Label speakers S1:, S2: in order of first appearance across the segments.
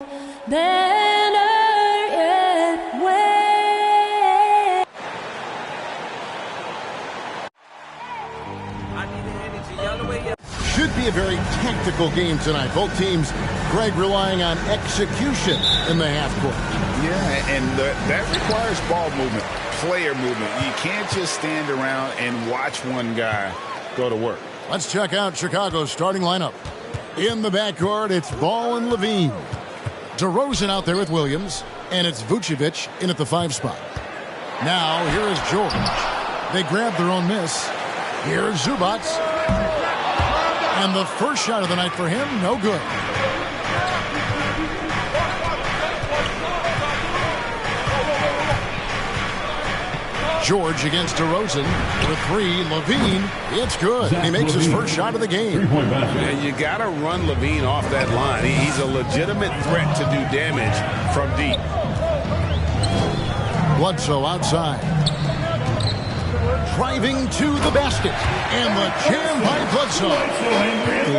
S1: Better yet, wait.
S2: Should be a very tactical game tonight. Both teams, Greg, relying on execution in the half court.
S3: Yeah, and that requires ball movement, player movement. You can't just stand around and watch one guy go to work.
S2: Let's check out Chicago's starting lineup. In the backcourt, it's Ball and Levine. DeRozan out there with Williams, and it's Vucevic in at the 5 spot. Now, here is George. They grab their own miss. Here's Zubac. And the first shot of the night for him, no good. George against DeRozan for 3. Levine, it's good. He makes his first shot of the game.
S3: And you got to run Levine off that line. He's a legitimate threat to do damage from deep.
S2: Bledsoe outside. Driving to the basket. And the jam by Bledsoe.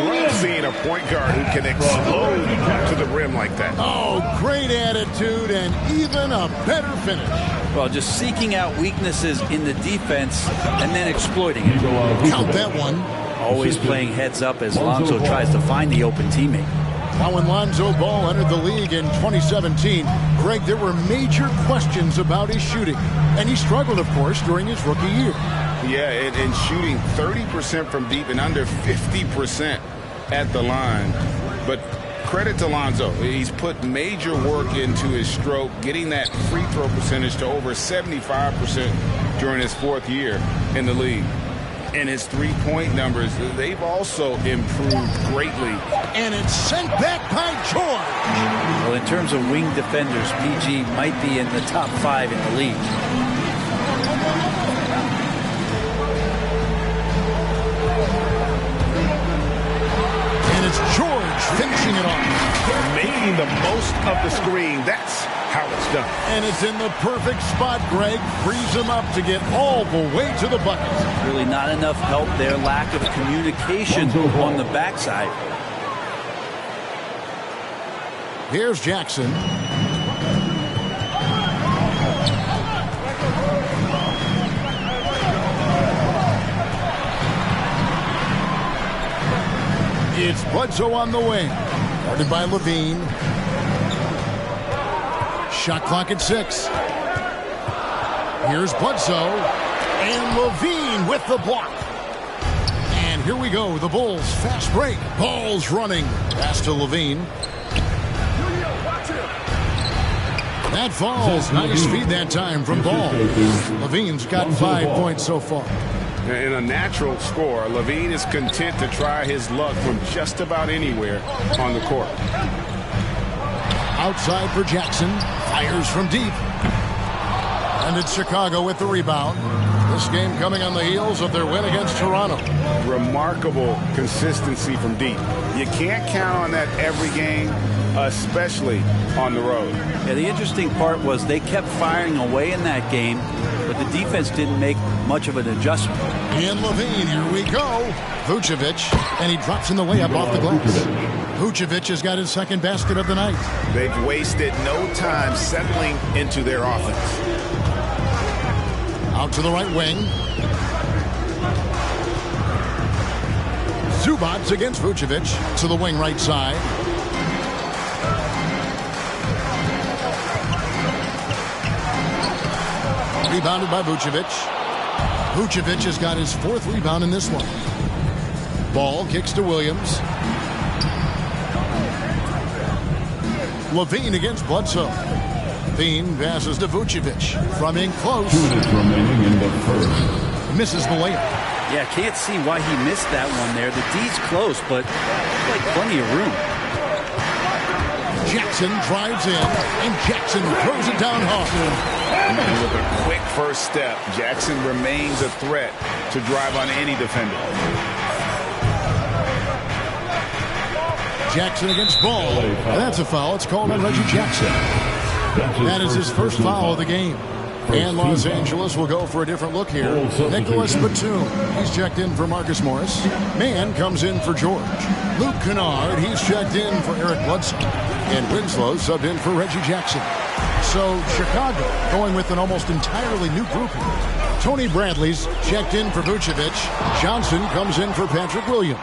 S3: Love seeing a point guard who can explode to the rim like that.
S2: Oh, great attitude and even a better finish.
S4: Well, just seeking out weaknesses in the defense and then exploiting it.
S2: Count that one.
S4: Always playing heads up as Lonzo tries to find the open teammate.
S2: Now, when Lonzo Ball entered the league in 2017, Greg, there were major questions about his shooting. And he struggled, of course, during his rookie year.
S3: Yeah, and shooting 30% from deep and under 50% at the line. But credit to Lonzo. He's put major work into his stroke, getting that free throw percentage to over 75% during his 4th year in the league. And his three-point numbers, they've also improved greatly.
S2: And it's sent back by George.
S4: Well, in terms of wing defenders, PG might be in the top 5 in the league.
S2: And it's George finishing it off.
S3: Making the most of the screen. That's how it's done.
S2: And it's in the perfect spot, Greg. Frees him up to get all the way to the bucket.
S4: Really not enough help there. Lack of communication on the backside.
S2: Here's Jackson. It's Bledsoe on the wing. Guarded by Levine. Shot clock at 6. Here's Bledsoe. And Levine with the block. And here we go. The Bulls fast break. Ball's running. Pass to Levine. That falls. Nice feed that time from Ball. Levine's got 5 points so far.
S3: In a natural score, Levine is content to try his luck from just about anywhere on the court.
S2: Outside for Jackson. Fires from deep. And it's Chicago with the rebound. This game coming on the heels of their win against Toronto.
S3: Remarkable consistency from deep. You can't count on that every game, especially on the road.
S4: Yeah, the interesting part was they kept firing away in that game, but the defense didn't make much of an adjustment.
S2: And Levine, here we go. Vucevic, and he drops in the way up off the glass. Vucevic has got his 2nd basket of the night.
S3: They've wasted no time settling into their offense.
S2: Out to the right wing. Zubac against Vucevic to the wing right side. Rebounded by Vucevic. Vucevic has got his 4th rebound in this one. Ball kicks to Williams. Levine against Bledsoe. Levine passes to Vucevic. From in close.
S5: 2 minutes remaining in the first.
S2: Misses the layup.
S4: Yeah, can't see why he missed that one there. The D's close, but like plenty of room.
S2: Jackson drives in, and Jackson throws it down hard.
S3: With a quick first step, Jackson remains a threat to drive on any defender.
S2: Jackson against Ball. And that's a foul. It's called on Reggie Jackson. That is his first foul of the game. And Los Angeles will go for a different look here. Nicholas Batum, he's checked in for Marcus Morris. Mann comes in for George. Luke Kennard, he's checked in for Eric Bledsoe. And Winslow subbed in for Reggie Jackson. So Chicago going with an almost entirely new group here. Tony Bradley's checked in for Vucevic. Johnson comes in for Patrick Williams.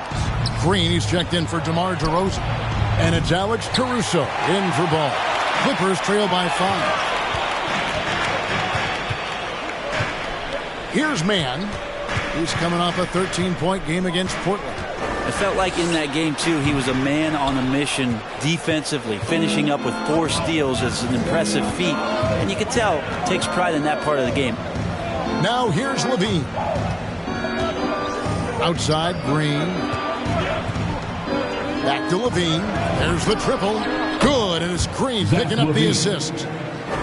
S2: Green, he's checked in for DeMar DeRozan. And it's Alex Caruso in for Ball. Clippers trail by 5. Here's Mann. He's coming off a 13-point game against Portland.
S4: I felt like in that game, too, he was a man on a mission defensively. Finishing up with 4 steals is an impressive feat. And you can tell, takes pride in that part of the game.
S2: Now here's Levine. Outside, Green. Back to Levine. There's the triple. Good, and it's Green picking up the assist.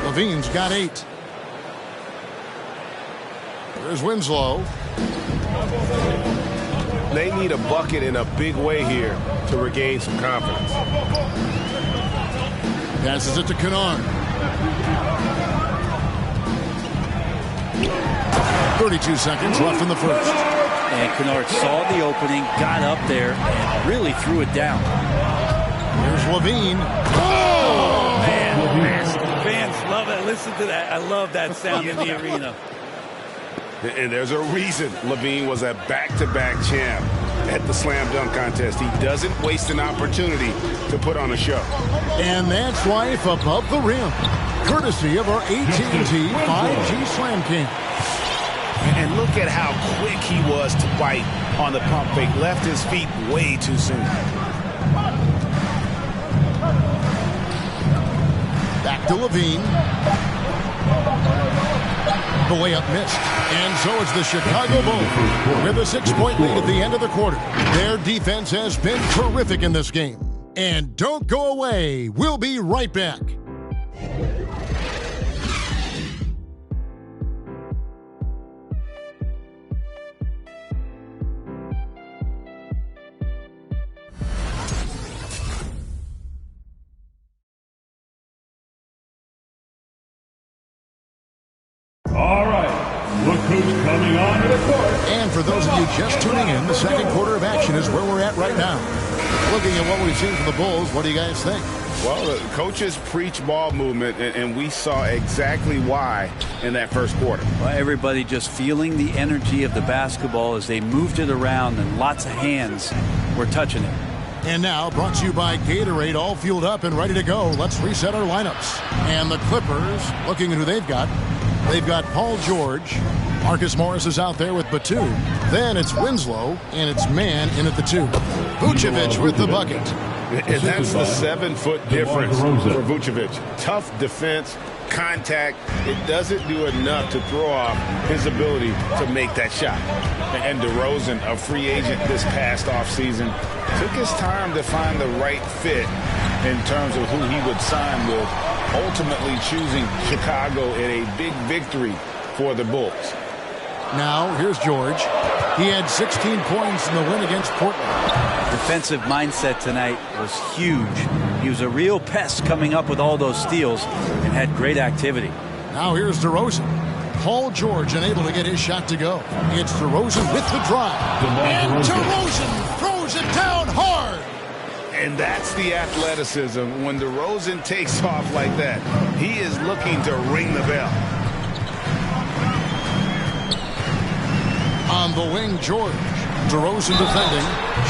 S2: Levine's got 8. There's Winslow.
S6: They need a bucket in a big way here to regain some confidence.
S2: Passes it to Kennard. 32 seconds left in the first.
S4: And Kennard saw the opening, got up there, and really threw it down.
S2: Here's Levine.
S4: Oh, man. Fans love it. Listen to that. I love that sound in the arena.
S6: And there's a reason Levine was a back-to-back champ at the slam dunk contest. He doesn't waste an opportunity to put on a show.
S2: And that's life above the rim, courtesy of our AT&T 5G Slam King.
S6: And look at how quick he was to bite on the pump fake. Left his feet way too soon.
S2: Back to Levine. The layup missed. And so it's the Chicago Bulls with a 6-point lead at the end of the quarter. Their defense has been terrific in this game. And don't go away. We'll be right back.
S5: All right, look who's coming onto the court.
S2: And for those of you just tuning in, the second quarter of action is where we're at right now. Looking at what we've seen from the Bulls, what do you guys think?
S3: Well, the coaches preach ball movement, and we saw exactly why in that first quarter.
S4: Well, everybody just feeling the energy of the basketball as they moved it around, and lots of hands were touching it.
S2: And now, brought to you by Gatorade, all fueled up and ready to go. Let's reset our lineups. And the Clippers, looking at who they've got. They've got Paul George. Marcus Morris is out there with Batum. Then it's Winslow, and it's Mann in at the 2. Vucevic with the bucket.
S6: And that's the 7-foot difference for Vucevic. Tough defense, contact. It doesn't do enough to throw off his ability to make that shot. And DeRozan, a free agent this past offseason, took his time to find the right fit in terms of who he would sign with, ultimately choosing Chicago in a big victory for the Bulls.
S2: Now, here's George. He had 16 points in the win against Portland.
S4: Defensive mindset tonight was huge. He was a real pest coming up with all those steals and had great activity.
S2: Now here's DeRozan. Paul George unable to get his shot to go. It's DeRozan with the drive. And DeRozan throws it down hard.
S3: And that's the athleticism. When DeRozan takes off like that, he is looking to ring the bell.
S2: On the wing, George. DeRozan defending,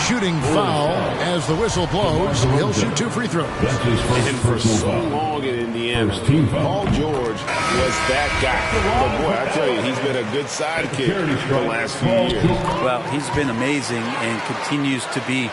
S2: shooting foul as the whistle blows. He'll shoot 2 free throws.
S6: And for so long in Indiana, Paul George was that guy. But boy, I tell you, he's been a good sidekick the last few years.
S4: Well, he's been amazing and continues to be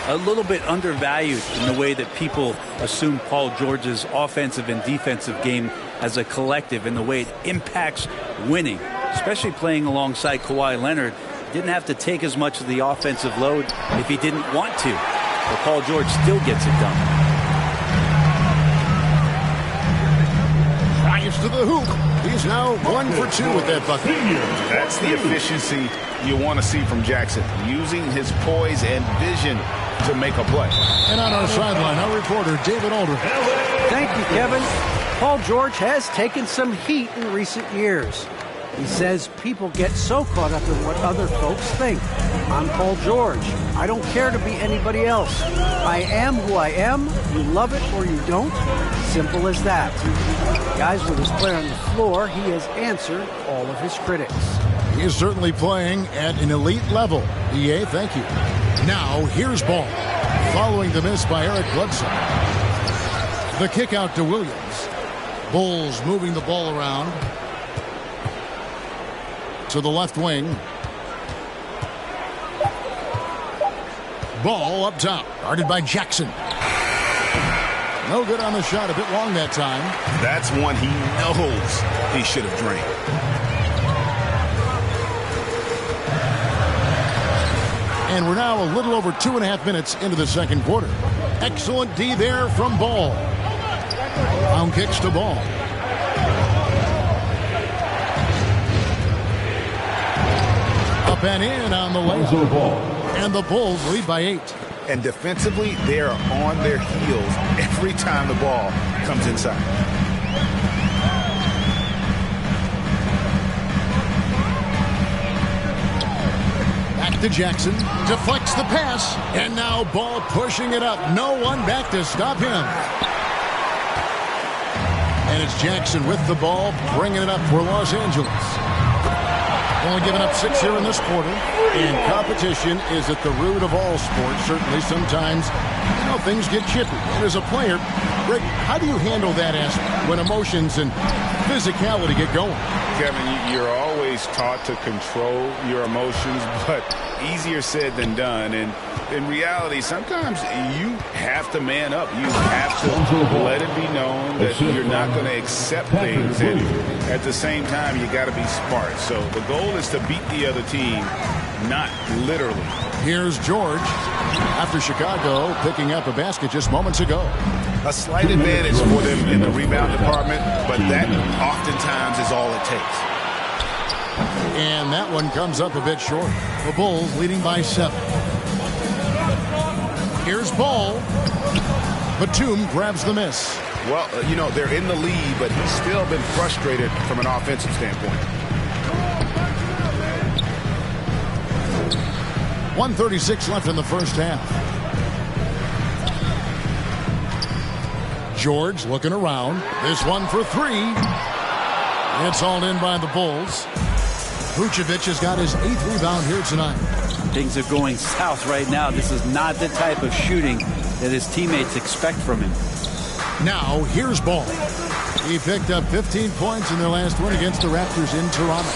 S4: a little bit undervalued in the way that people assume Paul George's offensive and defensive game as a collective, and the way it impacts winning, especially playing alongside Kawhi Leonard. Didn't have to take as much of the offensive load if he didn't want to. But Paul George still gets it done.
S2: Drives to the hoop. He's now 1 for 2 with that bucket.
S3: That's the efficiency you want to see from Jackson, using his poise and vision to make a play.
S2: And on our sideline, our reporter, David Aldridge.
S7: Thank you, Kevin. Paul George has taken some heat in recent years. He says people get so caught up in what other folks think. I'm Paul George. I don't care to be anybody else. I am who I am. You love it or you don't. Simple as that. Guys, with his play on the floor, he has answered all of his critics.
S2: He is certainly playing at an elite level. EA, thank you. Now, here's Ball. Following the miss by Eric Bledsoe. The kick out to Williams. Bulls moving the ball around to the left wing. Ball up top, guarded by Jackson. No good on the shot, a bit long that time.
S6: That's one he knows he should have drained.
S2: And we're now a little over 2.5 minutes into the second quarter. Excellent D there from Ball. Pound kicks to Ball. Up and in on the layup. And the Bulls lead by 8.
S6: And defensively, they are on their heels every time the ball comes inside.
S2: Back to Jackson. Deflects the pass. And now Ball pushing it up. No one back to stop him. And it's Jackson with the ball, bringing it up for Los Angeles. Only giving up 6 here in this quarter. And competition is at the root of all sports. Certainly sometimes, things get chippy. And as a player, Rick, how do you handle that aspect when emotions and physicality get going?
S6: Kevin, you're always taught to control your emotions, but easier said than done. And in reality, sometimes you have to man up. You have to let it be known that you're not going to accept things. And at the same time, you got to be smart. So the goal is to beat the other team, not literally.
S2: Here's George after Chicago picking up a basket just moments ago.
S6: A slight advantage for them in the rebound department, but that oftentimes is all it takes.
S2: And that one comes up a bit short. The Bulls leading by 7. Here's Ball. Batum grabs the miss.
S6: Well, they're in the lead, but he's still been frustrated from an offensive standpoint.
S2: 1:36 left in the first half. George looking around. This one for 3. It's hauled in by the Bulls. Vucevic has got his 8th rebound here tonight.
S4: Things are going south right now. This is not the type of shooting that his teammates expect from him.
S2: Now, here's Ball. He picked up 15 points in their last win against the Raptors in Toronto.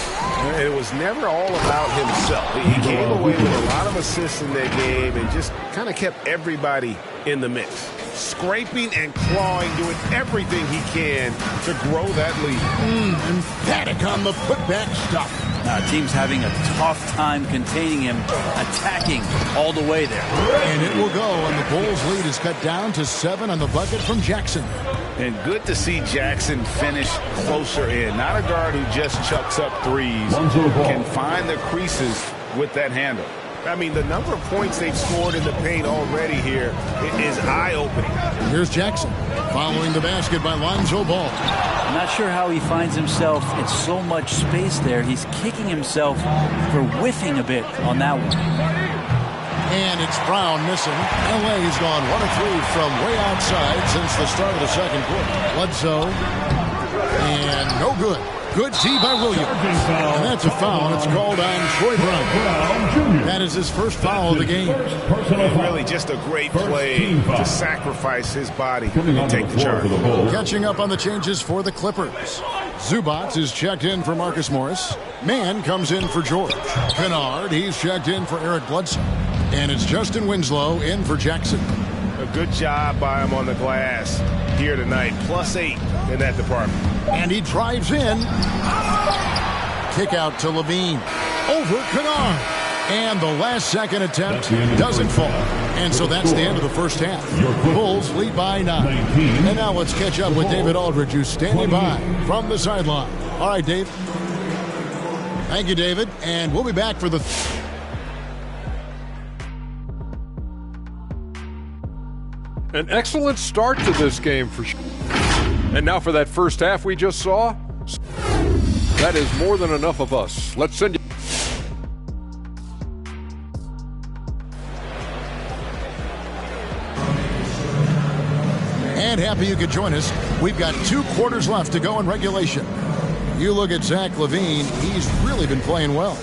S6: It was never all about himself. He came away with a lot of assists in that game and just kind of kept everybody in the mix. Scraping and clawing, doing everything he can to grow that lead.
S2: Emphatic on the putback stuff.
S4: Team's having a tough time containing him, attacking all the way there.
S2: And it will go, and the Bulls' lead is cut down to 7 on the bucket from Jackson.
S6: And good to see Jackson finish closer in. Not a guard who just chucks up threes. Can find the creases with that handle. I mean, the number of points they've scored in the paint already here is eye-opening.
S2: Here's Jackson following the basket by Lonzo Ball.
S4: I'm not sure how he finds himself in so much space there. He's kicking himself for whiffing a bit on that one.
S2: And it's Brown missing. LA's gone 1 of 3 from way outside since the start of the second quarter. Bledsoe. And no good. Good D by Williams. And that's a foul. It's called on Troy Brown. That is his first foul of the game.
S6: Really just a great play to sacrifice his body and take the charge.
S2: Catching up on the changes for the Clippers. Zubac is checked in for Marcus Morris. Mann comes in for George. Kennard, he's checked in for Eric Bledsoe. And it's Justin Winslow in for Jackson.
S6: A good job by him on the glass here tonight. +8 in that department.
S2: And he drives in. Kick out to Levine. Over Kennard. And the last second attempt doesn't fall. And so that's the end of the first half. Bulls lead by 9. And now let's catch up with David Aldridge, who's standing by from the sideline. All right, Dave. Thank you, David. And we'll be back for the...
S8: An excellent start to this game for sure. And now for that first half we just saw. That is more than enough of us. Let's send you.
S2: And happy you could join us. We've got 2 quarters left to go in regulation. You look at Zach LaVine, he's really been playing well.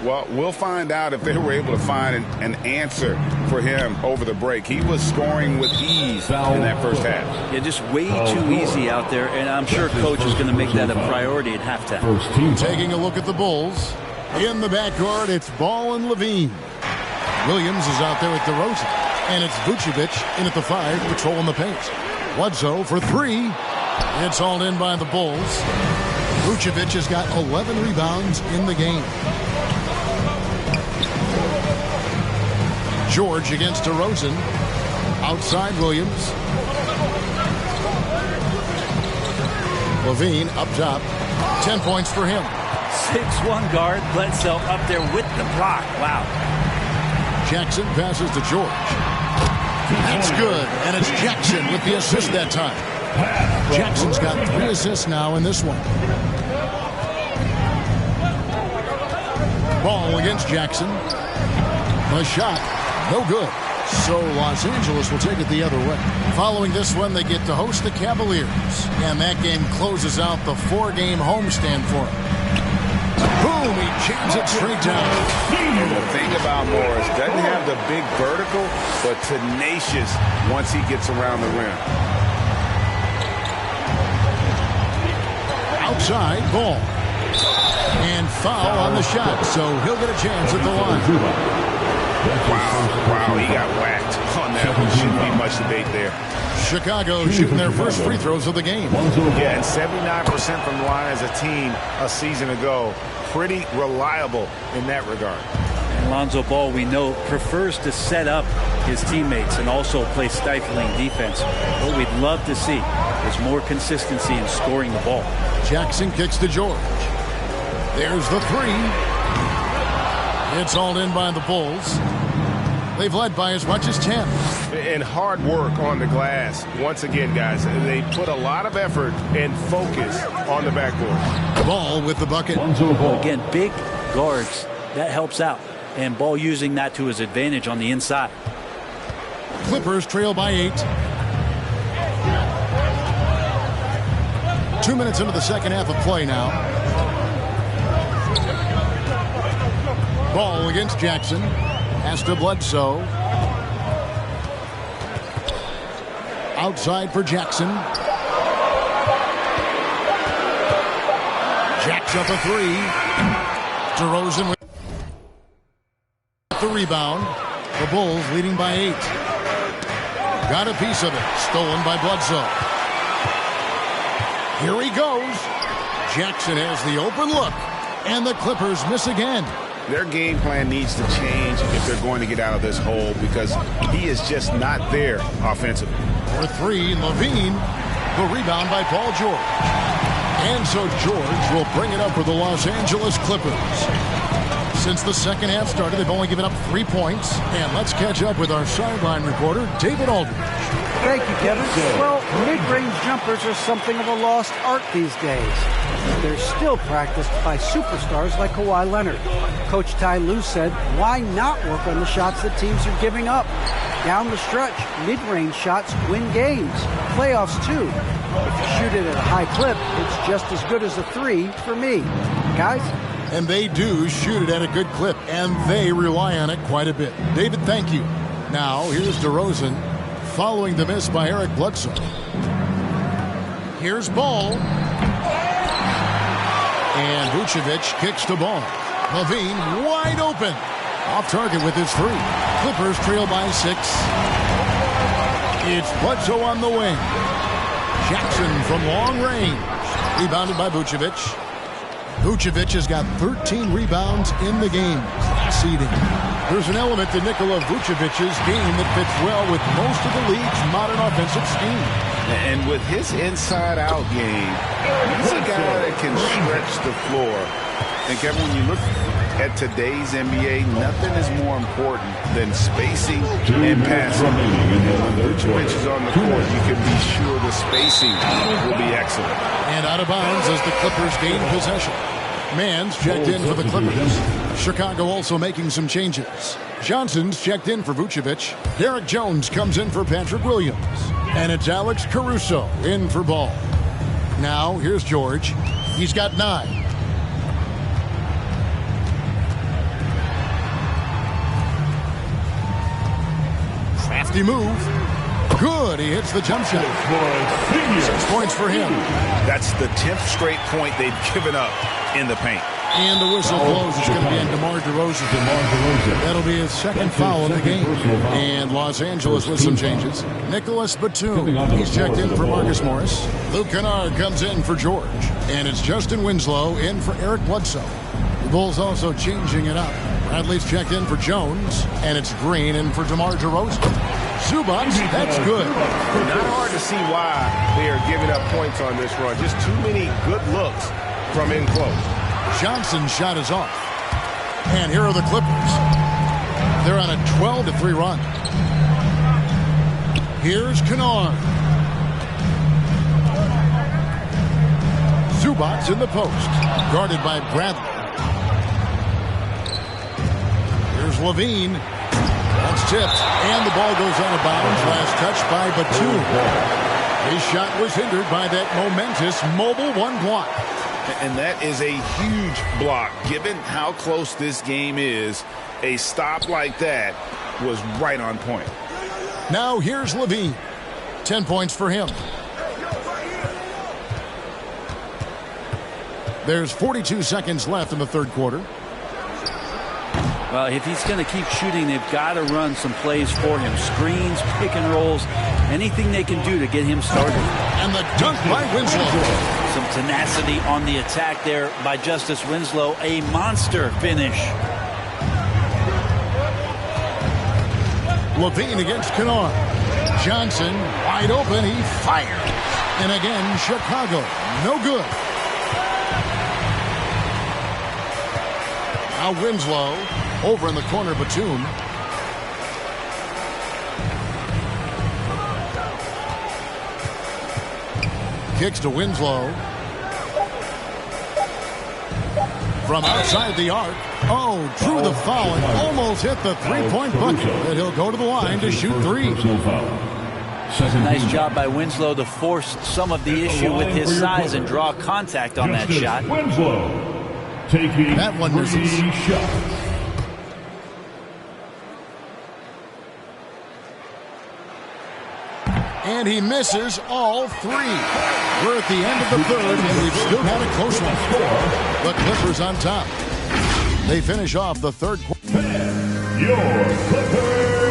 S3: Well, we'll find out if they were able to find an answer for him over the break. He was scoring with ease in that first half.
S4: Yeah, just way too easy out there, and I'm sure Coach is going to make that a priority at halftime.
S2: Taking a look at the Bulls. In the backcourt, it's Ball and LaVine. Williams is out there at DeRozan. And it's Vucevic in at the 5, patrolling the paint. Bledsoe for 3. It's hauled in by the Bulls. Vucevic has got 11 rebounds in the game. George against DeRozan. Outside Williams. LaVine up top. 10 points for him.
S4: 6'1" guard, Bledsoe up there with the block. Wow.
S2: Jackson passes to George. That's good. And it's Jackson with the assist that time. Jackson's got 3 assists now in this one. Ball against Jackson. The shot, no good. So Los Angeles will take it the other way. Following this one, they get to host the Cavaliers. And that game closes out the 4-game homestand for them. Boom, he jams it straight down.
S3: And the thing about Morris, doesn't have the big vertical, but tenacious once he gets around the rim.
S2: Outside, Ball. And foul on the shot, so he'll get a chance at the line.
S6: Wow, he got whacked on that one. Shouldn't be much debate there.
S2: Chicago shooting their first free throws of the game.
S6: Yeah, and 79% from the line as a team a season ago. Pretty reliable in that regard.
S4: And Lonzo Ball, we know, prefers to set up his teammates and also play stifling defense. What we'd love to see is more consistency in scoring the ball.
S2: Jackson kicks to George. There's the 3. It's hauled in by the Bulls. They've led by as much as 10.
S6: And hard work on the glass. Once again, guys, they put a lot of effort and focus on the backboard.
S2: Ball with the bucket.
S4: Again, big guards, that helps out. And Ball using that to his advantage on the inside.
S2: Clippers trail by 8. 2 minutes into the second half of play now. Ball against Jackson. Pass to Bledsoe. Outside for Jackson. Jacks up a 3. DeRozan with the rebound. The Bulls leading by 8. Got a piece of it. Stolen by Bledsoe. Here he goes. Jackson has the open look. And the Clippers miss again.
S3: Their game plan needs to change if they're going to get out of this hole because he is just not there offensively.
S2: For 3, LaVine. The rebound by Paul George. And so George will bring it up for the Los Angeles Clippers. Since the second half started, they've only given up 3 points. And let's catch up with our sideline reporter, David Aldridge.
S7: Thank you, Kevin. Well, mid-range jumpers are something of a lost art these days. They're still practiced by superstars like Kawhi Leonard. Coach Ty Lue said, why not work on the shots that teams are giving up? Down the stretch, mid-range shots win games. Playoffs, too. If you shoot it at a high clip, it's just as good as a 3 for me. Guys?
S2: And they do shoot it at a good clip, and they rely on it quite a bit. David, thank you. Now, here's DeRozan following the miss by Eric Bledsoe. Here's Ball. And Vucevic kicks to Ball. LaVine wide open. Off target with his 3. Clippers trail by 6. It's Bledsoe on the wing. Jackson from long range. Rebounded by Vucevic. Vucevic has got 13 rebounds in the game. Class eating. There's an element to Nikola Vucevic's game that fits well with most of the league's modern offensive scheme.
S3: And with his inside-out game, he's a guy that can stretch the floor. And Kevin, when you look
S6: at today's NBA, nothing is more important than spacing and passing. When Vucevic is on the court, you can be sure the spacing will be excellent.
S2: And out of bounds as the Clippers gain possession. Mann's checked in for the Clippers. Chicago also making some changes. Johnson's checked in for Vucevic. Derek Jones comes in for Patrick Williams. And it's Alex Caruso in for Ball. Now, here's George. He's got 9. Crafty move. Good. He hits the jump shot. 6 points for him.
S6: That's the 10th straight point they've given up in the paint.
S2: And the whistle blows. It's going to be on DeMar DeRozan. That'll be his second foul in the game. And Los Angeles with some changes. Nicholas Batum. He's checked in for Marcus Morris. Luke Kennard comes in for George. And it's Justin Winslow in for Eric Bledsoe. The Bulls also changing it up. Bradley's checked in for Jones. And it's Green in for DeMar DeRozan. Zubac, that's good.
S6: Not hard to see why they are giving up points on this run. Just too many good looks from in close.
S2: Johnson's shot is off. And here are the Clippers. They're on a 12-3 run. Here's Kennard. Zubac in the post. Guarded by Bradley. Here's Levine. That's tipped. And the ball goes out of bounds. Last touch by Batum. His shot was hindered by that momentous mobile 1 block.
S6: And that is a huge block. Given how close this game is, a stop like that was right on point.
S2: Now here's Levine. 10 points for him. There's 42 seconds left in the third quarter.
S4: Well, if he's going to keep shooting, they've got to run some plays for him. Screens, pick and rolls, anything they can do to get him started.
S2: And the dunk by Winslow.
S4: Some tenacity on the attack there by Justice Winslow. A monster finish.
S2: Levine against Kennard. Johnson wide open. He fired. And again, Chicago. No good. Now Winslow over in the corner, Batum. Kicks to Winslow. From outside the arc. Oh, drew the foul and almost hit the three-point bucket. And he'll go to the line to shoot 3.
S4: Nice job by Winslow to force some of the issue with his size and draw contact on that shot.
S5: Winslow taking
S2: that one misses. And he misses all 3. We're at the end of the third, and we've still had a close one. The Clippers on top. They finish off the third quarter.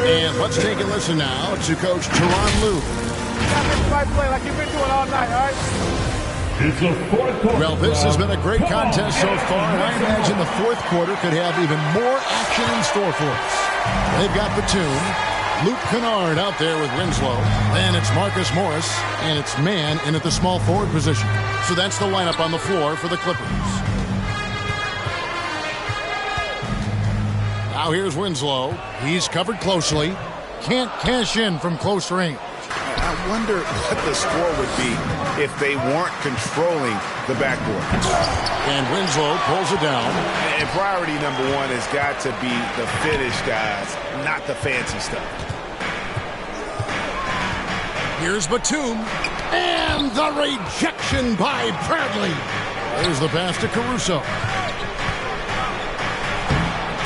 S2: And let's take a listen now to Coach Tyronn Lue.
S9: Play like you've been doing all night, all right?
S5: It's the fourth quarter.
S2: Well, this has been a great contest so far, and I imagine the fourth quarter could have even more action in store for us. They've got Batum. Luke Kennard out there with Winslow. Then it's Marcus Morris, and it's Mann in at the small forward position. So that's the lineup on the floor for the Clippers. Now here's Winslow. He's covered closely. Can't cash in from close range.
S6: I wonder what the score would be if they weren't controlling the backboard.
S2: And Winslow pulls it down.
S6: And priority number 1 has got to be the finish, guys, not the fancy stuff.
S2: Here's Batum. And the rejection by Bradley. There's the pass to Caruso.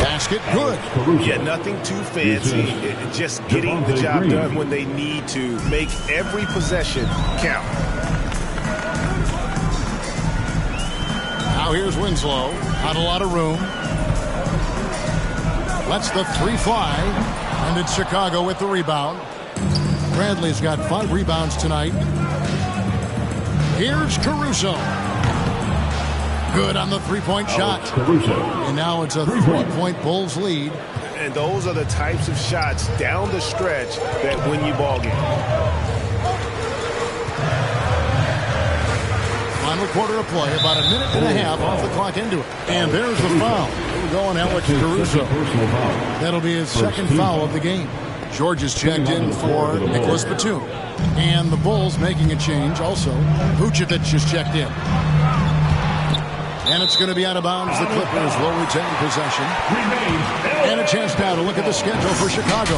S2: Basket good.
S6: Yeah, nothing too fancy. Just getting the job done when they need to. Make every possession count.
S2: Now here's Winslow. Not a lot of room. Lets the 3 fly. And it's Chicago with the rebound. Bradley's got 5 rebounds tonight. Here's Caruso. Good on the 3-point shot. And now it's a 3-point Bulls lead.
S6: And those are the types of shots down the stretch that win you ball games.
S2: Final quarter of play, about a minute and a half off the clock into it. And there's the foul. go on Alex Caruso. That'll be his second foul of the game. George is checked in for Nicholas Batum. And the Bulls making a change also. Vucevic is checked in. And it's going to be out of bounds. The Clippers will retain possession. And a chance now to look at the schedule for Chicago.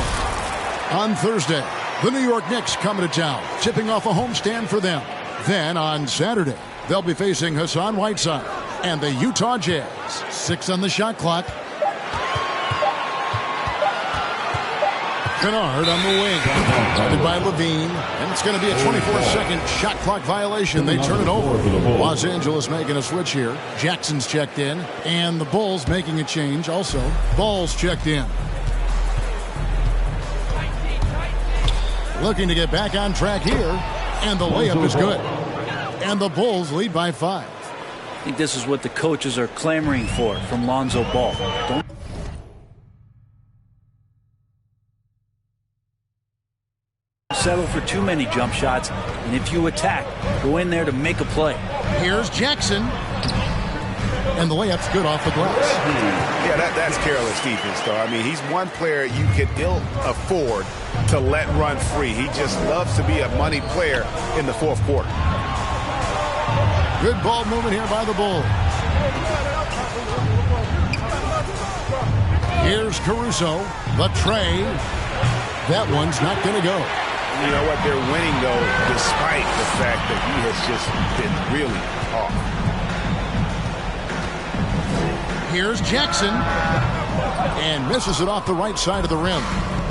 S2: On Thursday, the New York Knicks coming to town, tipping off a homestand for them. Then on Saturday, they'll be facing Hassan Whiteside and the Utah Jazz. 6 on the shot clock. Kennard on the wing, guarded by Levine, and it's going to be a 24-second shot clock violation. They turn it over. Los Angeles making a switch here. Jackson's checked in, and the Bulls making a change also. Ball's checked in. Looking to get back on track here, and the layup is good. And the Bulls lead by 5.
S4: I think this is what the coaches are clamoring for from Lonzo Ball. Don't settle for too many jump shots, and if you attack, go in there to make a play.
S2: Here's Jackson, and the layup's good off the glass.
S6: Yeah, that's careless defense, though. I mean, he's one player you could ill afford to let run free. He just loves to be a money player in the fourth quarter.
S2: Good ball movement here by the Bulls. Here's Caruso, the tray. That one's not going to go.
S6: You know what? They're winning, though, despite the fact that he has just been really off.
S2: Here's Jackson, and misses it off the right side of the rim.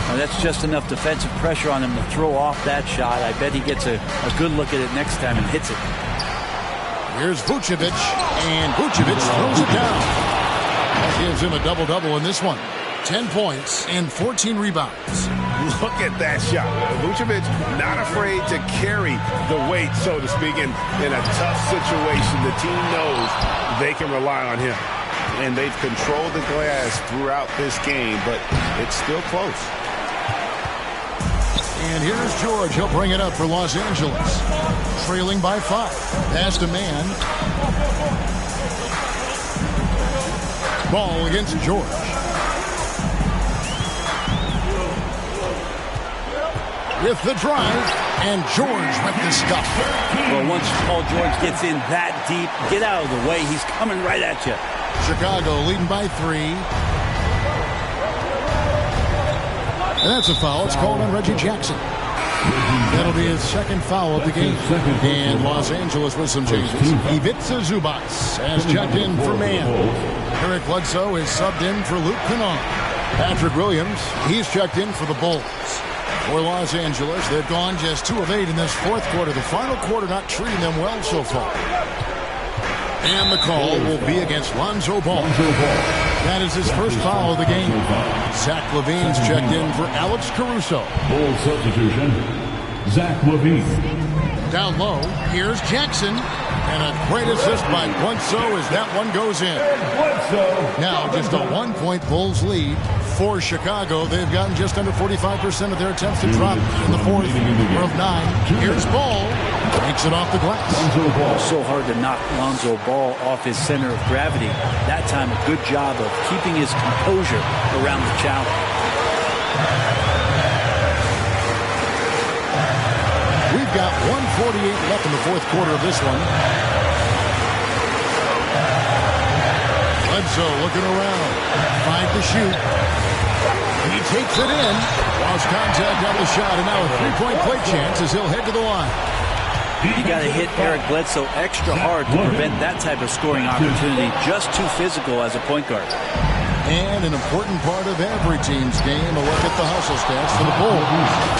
S4: Now that's just enough defensive pressure on him to throw off that shot. I bet he gets a good look at it next time and hits it.
S2: Here's Vucevic, and Vucevic throws it down. That gives him a double-double in this one. 10 points and 14 rebounds.
S6: Look at that shot. Vucevic not afraid to carry the weight, so to speak, in a tough situation. The team knows they can rely on him. And they've controlled the glass throughout this game, but it's still close.
S2: And here's George. He'll bring it up for Los Angeles. Trailing by 5. Pass to man. Ball against George. With the drive, and George with the stuff.
S4: Well, once Paul George gets in that deep, get out of the way. He's coming right at you.
S2: Chicago leading by 3. And that's a foul. It's called on Reggie Jackson. That'll be his second foul of the game. And Los Angeles with some changes. Ivica Zubac has checked in for man. Eric Bledsoe is subbed in for Luke Kennard. Patrick Williams, he's checked in for the Bulls. For Los Angeles, they've gone just 2 of 8 in this fourth quarter. The final quarter not treating them well so far. And the call will be against Lonzo Ball. That is his first foul of the game. Zach LaVine's checked in for Alex Caruso.
S5: Bull substitution, Zach LaVine.
S2: Down low, here's Jackson. And a great assist by Bledsoe as that one goes in. Now just a 1-point Bulls lead for Chicago. They've gotten just under 45% of their attempts to drop in the fourth of 9. Here's Ball. Takes it off the glass.
S4: So hard to knock Lonzo Ball off his center of gravity. That time a good job of keeping his composure around the challenge.
S2: We've got 1:48 left in the fourth quarter of this one. Bledsoe looking around. 5 to shoot. He takes it in. Lost contact on the shot, and now a 3-point play chance as he'll head to the line.
S4: You got to hit Eric Bledsoe extra hard to prevent that type of scoring opportunity. Just too physical as a point guard.
S2: And an important part of every team's game, a look at the hustle stats for the Bulls.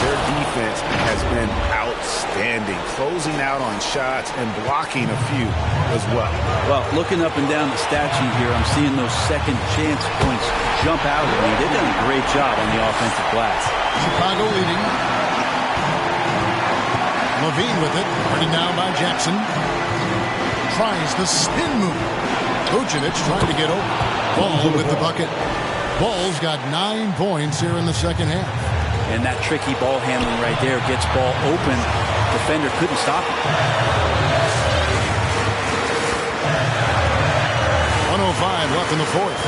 S6: Their defense has been outstanding, closing out on shots and blocking a few as well.
S4: Well, looking up and down the stat sheet here, I'm seeing those second chance points jump out at me. They've done a great job on the offensive glass.
S2: Chicago leading. LaVine with it, pretty down by Jackson. Tries the spin move. Vucevic trying to get open. Ball with the bucket. Ball's got 9 points here in the second half.
S4: And that tricky ball handling right there gets ball open. Defender couldn't stop him.
S2: 1:05 left in the fourth.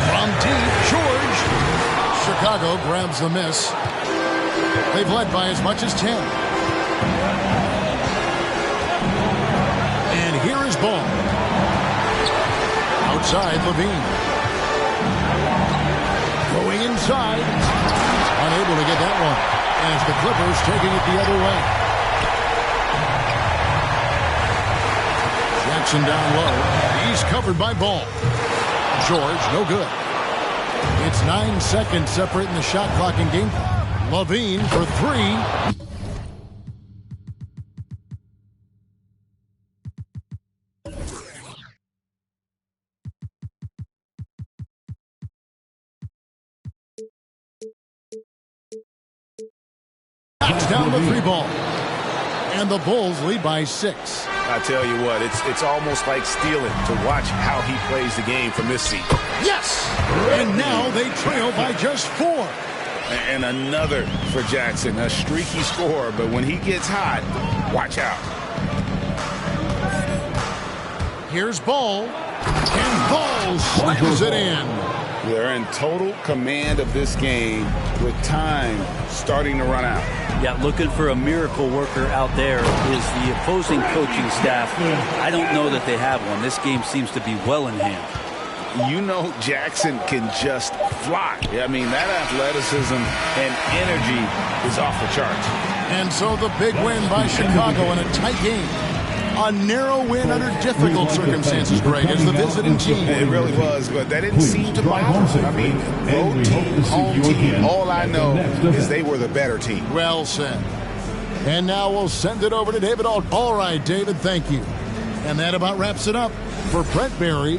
S2: From deep, George. Chicago grabs the miss. They've led by as much as 10. And here is Ball. Outside, Levine. Going inside. Unable to get that one. As the Clippers taking it the other way. Jackson down low. He's covered by Ball. George, no good. It's 9 seconds separating the shot clock and game clock. Levine for three. Knocks down the three ball. And the Bulls lead by 6.
S6: I tell you what, it's almost like stealing to watch how he plays the game from this seat.
S2: Yes! And now they trail by just 4.
S6: And another for Jackson, a streaky scorer, but when he gets hot, watch out.
S2: Here's Ball. And Ball slams it in.
S3: They're in total command of this game with time starting to run out.
S4: Yeah, looking for a miracle worker out there is the opposing coaching staff. I don't know that they have one. This game seems to be well in hand.
S3: You know Jackson can just fly. I mean, that athleticism and energy is off the charts.
S2: And so the big win by Chicago in a tight game. A narrow win under difficult circumstances, Greg, as the visiting team.
S3: It really was, but that didn't seem to bother. I mean, road team, home team, all I know is they were the better team.
S2: Well said. And now we'll send it over to David Ault. All right, David, thank you. And that about wraps it up. For Brent Barry,